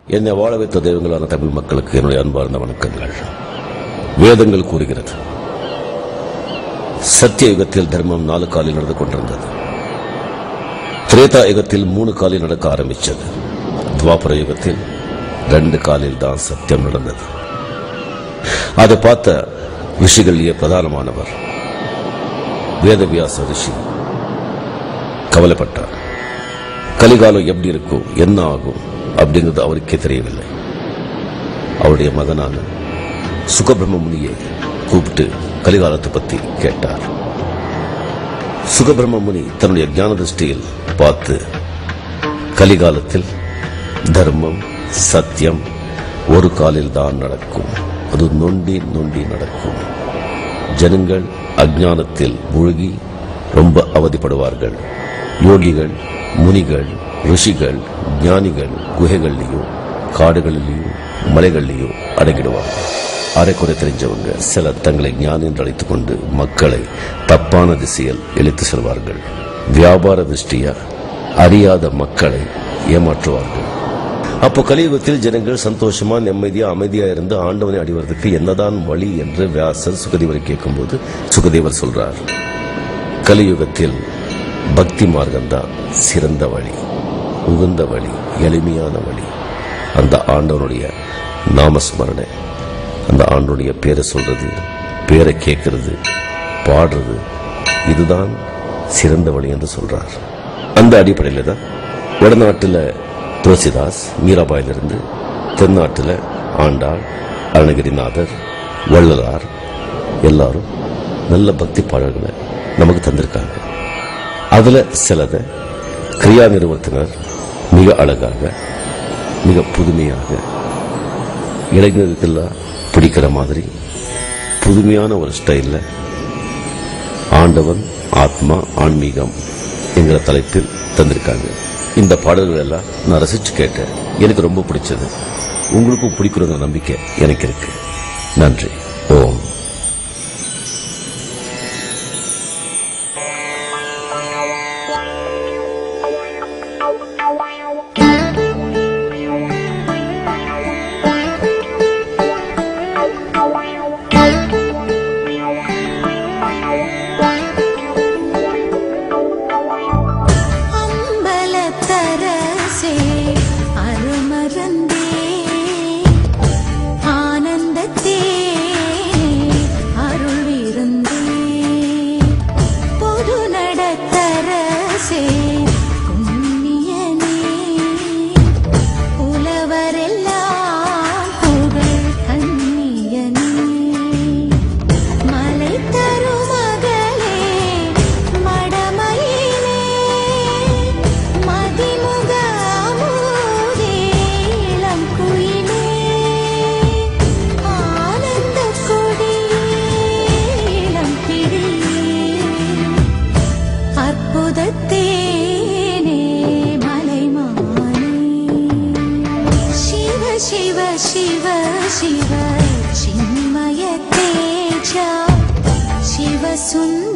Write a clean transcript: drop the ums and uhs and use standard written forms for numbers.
என்னை வாழ வைத்த தெய்வங்களான தமிழ் மக்களுக்கு என்னுடைய அன்பார்ந்த வணக்கங்கள். வேதங்கள் கூறுகிறது, சத்திய யுகத்தில் தர்மம் 4 காலில் நடந்து கொண்டிருந்தது. திரேதா யுகத்தில் 3 காலில் நடக்க ஆரம்பித்தது. துவாபர யுகத்தில் 2 காலில் தான் சத்தியம் நடந்தது. அதை பார்த்த ரிஷிகளிலேயே பிரதானமானவர் வேதவியாச ரிஷி கவலைப்பட்டார். கலிகாலம் எப்படி இருக்கும், என்ன ஆகும் அப்படிங்கிறது அவருக்கே தெரியவில்லை. அவருடைய மகனான சுகபிரம்ம முனியை கூப்பிட்டு கலிகாலத்தை பற்றி கேட்டார். சுகபிரம்ம முனி தன்னுடைய ஞான திருஷ்டியில் பார்த்து, கலிகாலத்தில் தர்மம் சத்தியம் 1 காலில் தான் நடக்கும். அது நொண்டி நொண்டி நடக்கும். ஜனங்கள் அஞ்ஞானத்தில் மூழ்கி ரொம்ப அவதிப்படுவார்கள். யோகிகள், முனிகள், ரிஷிகள், ஞானிகள் குகைகள்லையும் காடுகளிலையும் மலைகள்லையும் அடங்கிடுவார்கள். அரைக்குறை தெரிஞ்சவங்க சிலர் தங்களை ஞானி என்று அழைத்துக் கொண்டு மக்களை தப்பான திசையில் இழுத்து செல்வார்கள். வியாபார திருஷ்டியா அறியாத மக்களை ஏமாற்றுவார்கள். அப்போ கலியுகத்தில் ஜனங்கள் சந்தோஷமா நிம்மதியா அமைதியா இருந்து ஆண்டவனை அடைவதற்கு என்னதான் வழி என்று வியாசர் சுகதேவரை கேட்கும்போது சுகதேவர் சொல்றார், கலியுகத்தில் பக்தி மார்க்கம்தான் சிறந்த வழி, உகந்த வழி, எளிமையான வழி. அந்த ஆண்டவனுடைய நாமஸ்மரணை, அந்த ஆண்டவனுடைய பேரை சொல்றது, பேரை கேட்கறது, பாடுறது, இதுதான் சிறந்த வழி என்று சொல்றார். அந்த அடிப்படையில் தான் வடநாட்டில் துளசிதாஸ் மீராபாயிலிருந்து, தென்னாட்டில் ஆண்டாள், அருணகிரிநாதர், வள்ளலார் எல்லாரும் நல்ல பக்தி பாடல்களை நமக்கு தந்திருக்காங்க. அதுல சிலதை கிரியா நிறுவனத்தினர் மிக அழகாக, மிக புதுமையாக, இளைஞர்களுக்கெல்லாம் பிடிக்கிற மாதிரி புதுமையான ஒரு ஸ்டைல்ல ஆண்டவன், ஆத்மா, ஆன்மீகம் என்கிற தலைப்பில் தந்திருக்காங்க. இந்த பாடல்கள் எல்லாம் நான் ரசிச்சு கேட்டேன். எனக்கு ரொம்ப பிடிச்சது. உங்களுக்கும் பிடிக்கிற நம்பிக்கை எனக்கு இருக்கு. நன்றி. ஓம். शिव शिव शिव चिन्मय तेजा शिव सुंदर